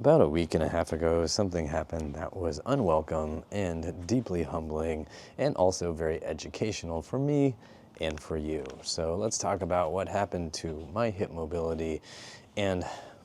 About a week and a half ago, something happened that was unwelcome and deeply humbling and also very educational for me and for you. So let's talk about what happened to my hip mobility and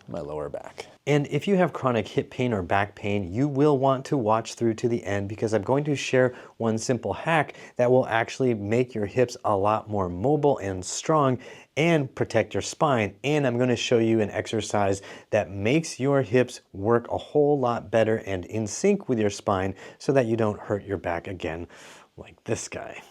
my lower back. And if you have chronic hip pain or back pain, you will want to watch through to the end because I'm going to share one simple hack that will actually make your hips a lot more mobile and strong and protect your spine. And I'm going to show you an exercise that makes your hips work a whole lot better and in sync with your spine so that you don't hurt your back again like this guy.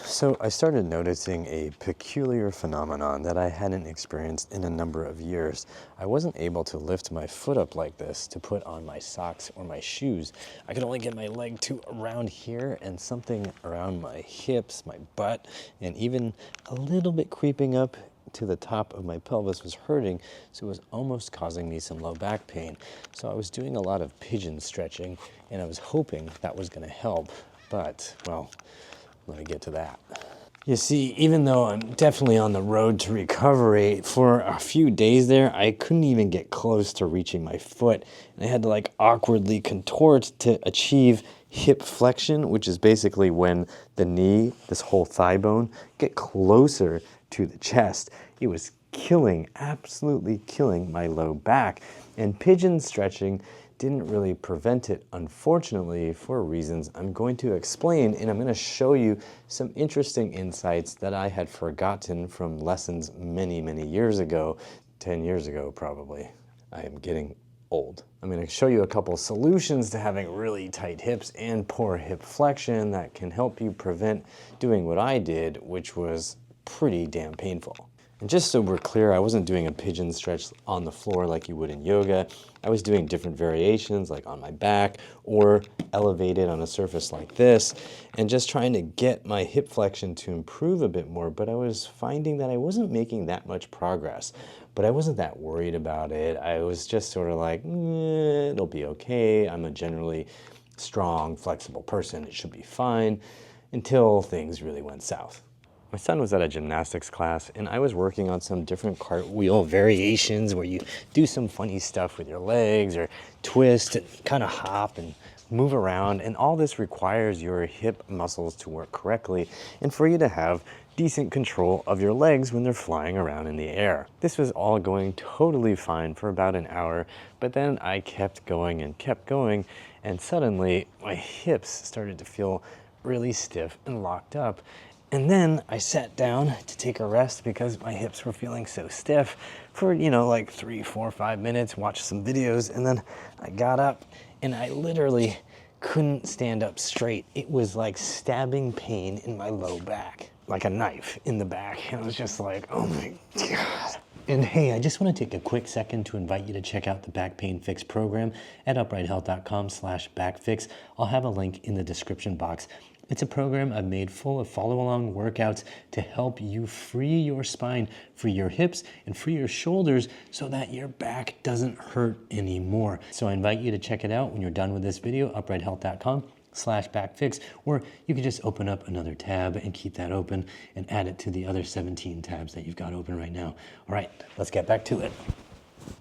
So I started noticing a peculiar phenomenon that I hadn't experienced in a number of years. I wasn't able to lift my foot up like this to put on my socks or my shoes. I could only get my leg to around here, and something around my hips, my butt, and even a little bit creeping up to the top of my pelvis was hurting, so it was almost causing me some low back pain. So I was doing a lot of pigeon stretching, and I was hoping that was going to help, but, well, let me get to that. You see, even though I'm definitely on the road to recovery, for a few days there, I couldn't even get close to reaching my foot. And I had to like awkwardly contort to achieve hip flexion, which is basically when the knee, this whole thigh bone, get closer to the chest. It was killing, absolutely killing my low back. And pigeon stretching didn't really prevent it, unfortunately, for reasons I'm going to explain, and I'm going to show you some interesting insights that I had forgotten from lessons many, many years ago, 10 years ago probably. I am getting old. I'm going to show you a couple solutions to having really tight hips and poor hip flexion that can help you prevent doing what I did, which was pretty damn painful. And just so we're clear, I wasn't doing a pigeon stretch on the floor like you would in yoga. I was doing different variations like on my back or elevated on a surface like this and just trying to get my hip flexion to improve a bit more, but I was finding that I wasn't making that much progress. But I wasn't that worried about it. I was just sort of like, it'll be okay. I'm a generally strong, flexible person. It should be fine, until things really went south. My son was at a gymnastics class and I was working on some different cartwheel variations where you do some funny stuff with your legs or twist and kind of hop and move around, and all this requires your hip muscles to work correctly and for you to have decent control of your legs when they're flying around in the air. This was all going totally fine for about an hour, but then I kept going and suddenly my hips started to feel really stiff and locked up. And then I sat down to take a rest because my hips were feeling so stiff for, like 3, 4, 5 minutes, watched some videos, and then I got up and I literally couldn't stand up straight. It was like stabbing pain in my low back, like a knife in the back. And I was just like, oh my God. And hey, I just want to take a quick second to invite you to check out the Back Pain Fix program at uprighthealth.com/backfix. I'll have a link in the description box. It's a program I've made full of follow-along workouts to help you free your spine, free your hips, and free your shoulders so that your back doesn't hurt anymore. So I invite you to check it out when you're done with this video, uprighthealth.com/backfix, or you can just open up another tab and keep that open and add it to the other 17 tabs that you've got open right now. All right, let's get back to it.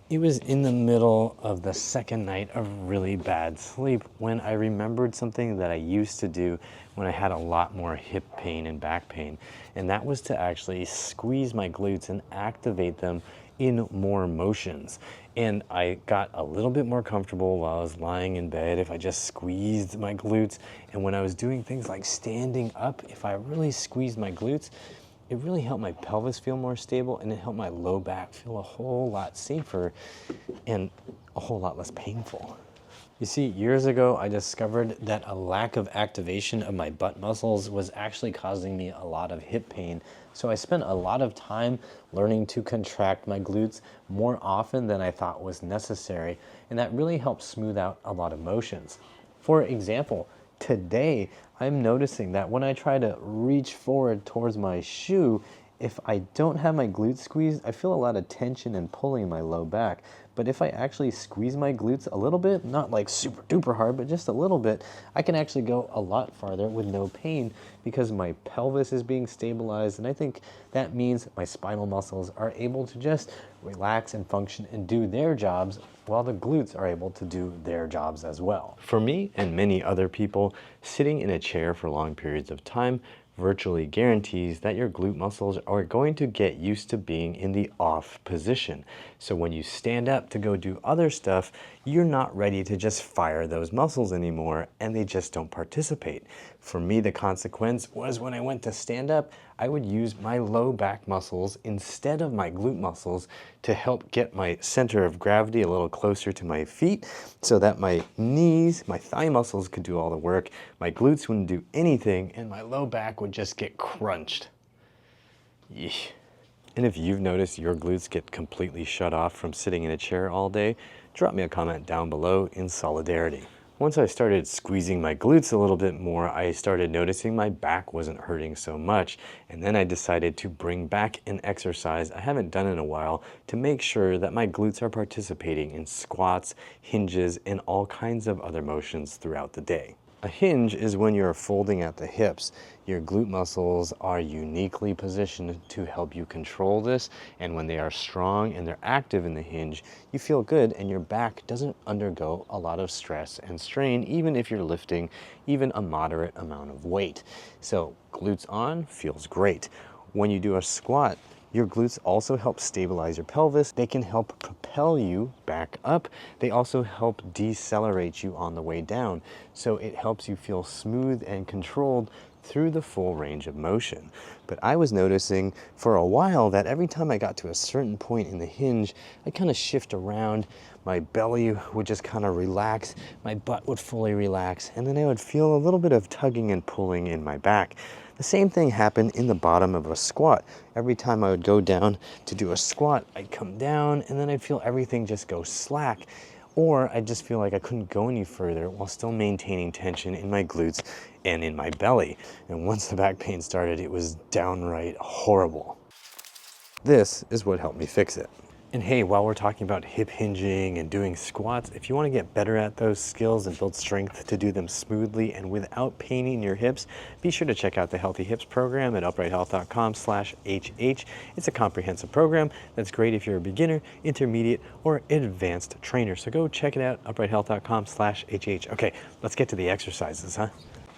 It was in the middle of the second night of really bad sleep when I remembered something that I used to do when I had a lot more hip pain and back pain, and that was to actually squeeze my glutes and activate them in more motions. And I got a little bit more comfortable while I was lying in bed if I just squeezed my glutes, and when I was doing things like standing up, if I really squeezed my glutes, it really helped my pelvis feel more stable, and it helped my low back feel a whole lot safer and a whole lot less painful. You see, years ago, I discovered that a lack of activation of my butt muscles was actually causing me a lot of hip pain. So I spent a lot of time learning to contract my glutes more often than I thought was necessary, and that really helped smooth out a lot of motions. For example, today, I'm noticing that when I try to reach forward towards my shoe, if I don't have my glutes squeezed, I feel a lot of tension and pulling in my low back. But if I actually squeeze my glutes a little bit, not like super duper hard, but just a little bit, I can actually go a lot farther with no pain because my pelvis is being stabilized. And I think that means my spinal muscles are able to just relax and function and do their jobs while the glutes are able to do their jobs as well. For me and many other people, sitting in a chair for long periods of time virtually guarantees that your glute muscles are going to get used to being in the off position. So when you stand up to go do other stuff, you're not ready to just fire those muscles anymore, and they just don't participate. For me, the consequence was when I went to stand up, I would use my low back muscles instead of my glute muscles to help get my center of gravity a little closer to my feet so that my knees, my thigh muscles could do all the work, my glutes wouldn't do anything, and my low back would just get crunched. Yeesh. And if you've noticed your glutes get completely shut off from sitting in a chair all day, drop me a comment down below in solidarity. Once I started squeezing my glutes a little bit more, I started noticing my back wasn't hurting so much, and then I decided to bring back an exercise I haven't done in a while to make sure that my glutes are participating in squats, hinges, and all kinds of other motions throughout the day. A hinge is when you're folding at the hips. Your glute muscles are uniquely positioned to help you control this, and when they are strong and they're active in the hinge, you feel good and your back doesn't undergo a lot of stress and strain, even if you're lifting even a moderate amount of weight. So glutes on feels great. When you do a squat, your glutes also help stabilize your pelvis. They can help propel you back up. They also help decelerate you on the way down. So it helps you feel smooth and controlled through the full range of motion. But I was noticing for a while that every time I got to a certain point in the hinge, I'd kind of shift around, my belly would just kind of relax, my butt would fully relax, and then I would feel a little bit of tugging and pulling in my back. The same thing happened in the bottom of a squat. Every time I would go down to do a squat, I'd come down and then I'd feel everything just go slack. Or I'd just feel like I couldn't go any further while still maintaining tension in my glutes and in my belly. And once the back pain started, it was downright horrible. This is what helped me fix it. And hey, while we're talking about hip hinging and doing squats, if you want to get better at those skills and build strength to do them smoothly and without paining your hips, be sure to check out the Healthy Hips program at uprighthealth.com/HH. It's a comprehensive program that's great if you're a beginner, intermediate, or advanced trainer. So go check it out, uprighthealth.com/HH. Okay, let's get to the exercises, huh?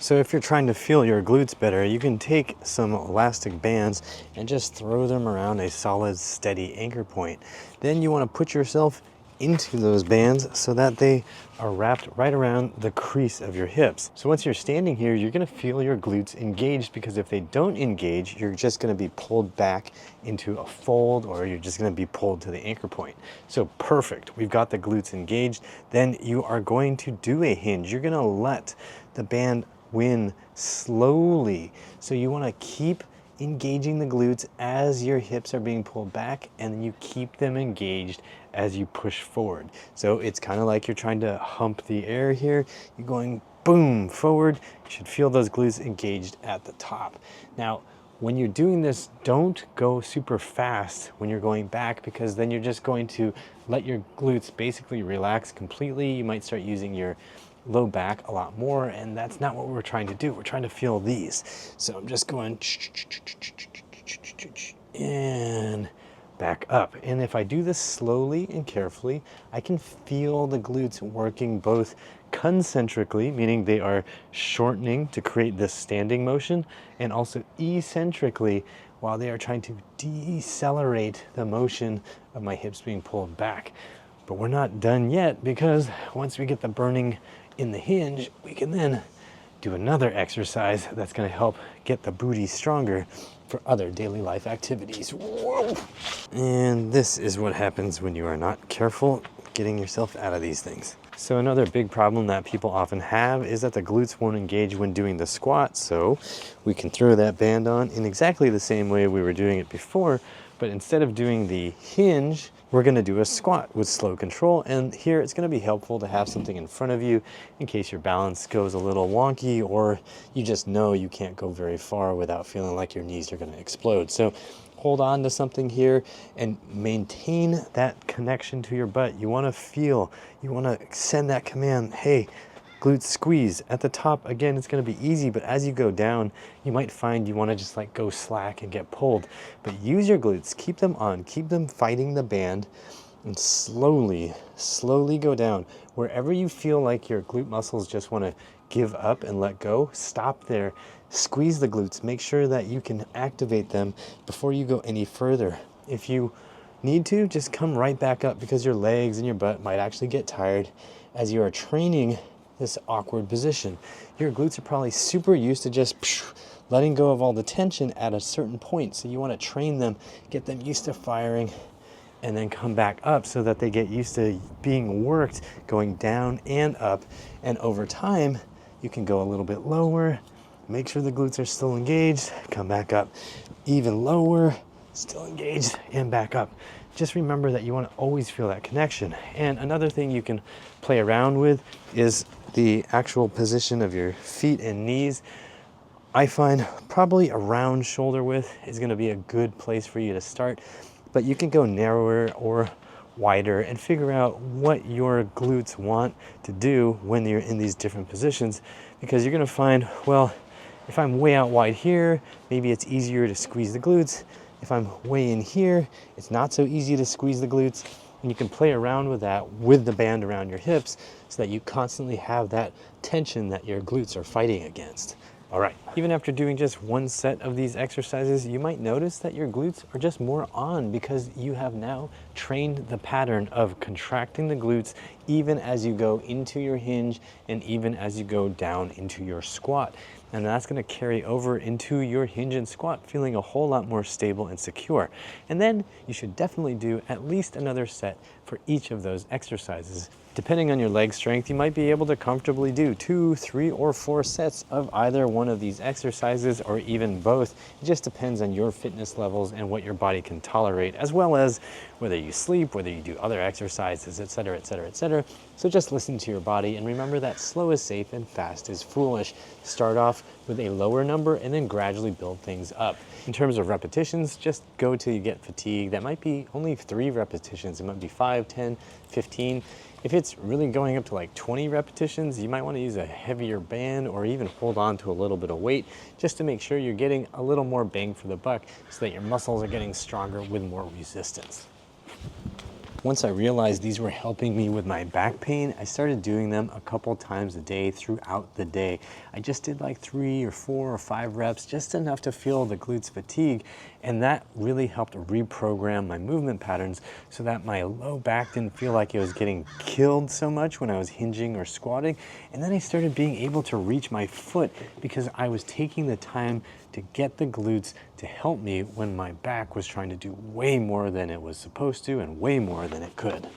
So if you're trying to feel your glutes better, you can take some elastic bands and just throw them around a solid, steady anchor point. Then you want to put yourself into those bands so that they are wrapped right around the crease of your hips. So once you're standing here, you're going to feel your glutes engaged, because if they don't engage, you're just going to be pulled back into a fold, or you're just going to be pulled to the anchor point. So perfect. We've got the glutes engaged. Then you are going to do a hinge. You're going to let the band win slowly. So you want to keep engaging the glutes as your hips are being pulled back, and then you keep them engaged as you push forward. So it's kind of like you're trying to hump the air here. You're going boom forward. You should feel those glutes engaged at the top. Now, when you're doing this, don't go super fast when you're going back, because then you're just going to let your glutes basically relax completely. You might start using your low back a lot more, and that's not what we're trying to do. We're trying to feel these. So I'm just going and back up. And if I do this slowly and carefully, I can feel the glutes working both concentrically, meaning they are shortening to create this standing motion, and also eccentrically, while they are trying to decelerate the motion of my hips being pulled back. But we're not done yet, because once we get the burning in the hinge, we can then do another exercise that's going to help get the booty stronger for other daily life activities. Whoa! And this is what happens when you are not careful getting yourself out of these things. So another big problem that people often have is that the glutes won't engage when doing the squat. So we can throw that band on in exactly the same way we were doing it before, but instead of doing the hinge, we're going to do a squat with slow control. And here it's going to be helpful to have something in front of you in case your balance goes a little wonky, or you just know you can't go very far without feeling like your knees are going to explode. So hold on to something here and maintain that connection to your butt. You want to feel, you want to send that command, hey, glutes squeeze. At the top, again, it's going to be easy, but as you go down, you might find you want to just go slack and get pulled. But use your glutes, keep them on, keep them fighting the band, and slowly go down. Wherever you feel like your glute muscles just want to give up and let go, stop there. Squeeze the glutes. Make sure that you can activate them before you go any further. If you need to, just come right back up, because your legs and your butt might actually get tired as you are training this awkward position. Your glutes are probably super used to just letting go of all the tension at a certain point. So you want to train them, get them used to firing, and then come back up so that they get used to being worked, going down and up. And over time, you can go a little bit lower, make sure the glutes are still engaged, come back up, even lower, still engaged, and back up. Just remember that you want to always feel that connection. And another thing you can play around with is the actual position of your feet and knees. I find probably around shoulder width is going to be a good place for you to start, but you can go narrower or wider and figure out what your glutes want to do when you're in these different positions, because you're going to find, well, if I'm way out wide here, maybe it's easier to squeeze the glutes. If I'm way in here, it's not so easy to squeeze the glutes. And you can play around with that with the band around your hips so that you constantly have that tension that your glutes are fighting against. All right, even after doing just one set of these exercises, you might notice that your glutes are just more on, because you have now trained the pattern of contracting the glutes even as you go into your hinge and even as you go down into your squat. And that's going to carry over into your hinge and squat, feeling a whole lot more stable and secure. And then you should definitely do at least another set for each of those exercises. Depending on your leg strength, you might be able to comfortably do 2, 3, or 4 sets of either one of these exercises, or even both. It just depends on your fitness levels and what your body can tolerate, as well as whether you sleep, whether you do other exercises, etc., etc., etc. So just listen to your body, and remember that slow is safe and fast is foolish. Start off with a lower number and then gradually build things up. In terms of repetitions, just go till you get fatigued. That might be only 3 repetitions. It might be 5, 10, 15. If it's really going up to like 20 repetitions, you might want to use a heavier band or even hold on to a little bit of weight just to make sure you're getting a little more bang for the buck so that your muscles are getting stronger with more resistance. Once I realized these were helping me with my back pain, I started doing them a couple times a day throughout the day. I just did like 3 or 4 or 5 reps, just enough to feel the glutes fatigue, and that really helped reprogram my movement patterns so that my low back didn't feel like it was getting killed so much when I was hinging or squatting. And then I started being able to reach my foot because I was taking the time to get the glutes to help me when my back was trying to do way more than it was supposed to and way more than it could.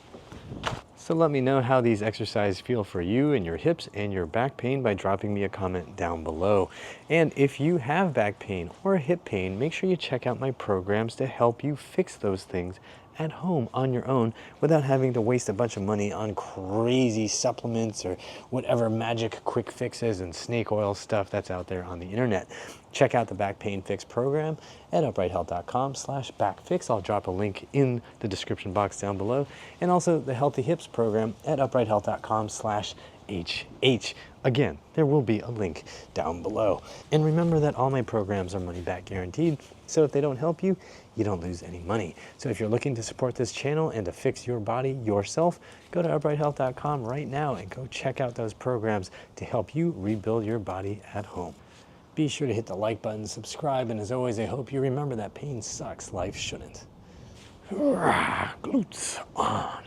So let me know how these exercises feel for you and your hips and your back pain by dropping me a comment down below. And if you have back pain or hip pain, make sure you check out my programs to help you fix those things at home on your own without having to waste a bunch of money on crazy supplements or whatever magic quick fixes and snake oil stuff that's out there on the internet. Check out the Back Pain Fix program at uprighthealth.com/backfix. I'll drop a link in the description box down below. And also the Healthy Hips program at uprighthealth.com/HH. Again, there will be a link down below. And remember that all my programs are money back guaranteed. So if they don't help you, you don't lose any money. So if you're looking to support this channel and to fix your body yourself, go to uprighthealth.com right now and go check out those programs to help you rebuild your body at home. Be sure to hit the like button, subscribe, and as always, I hope you remember that pain sucks, life shouldn't. Glutes on.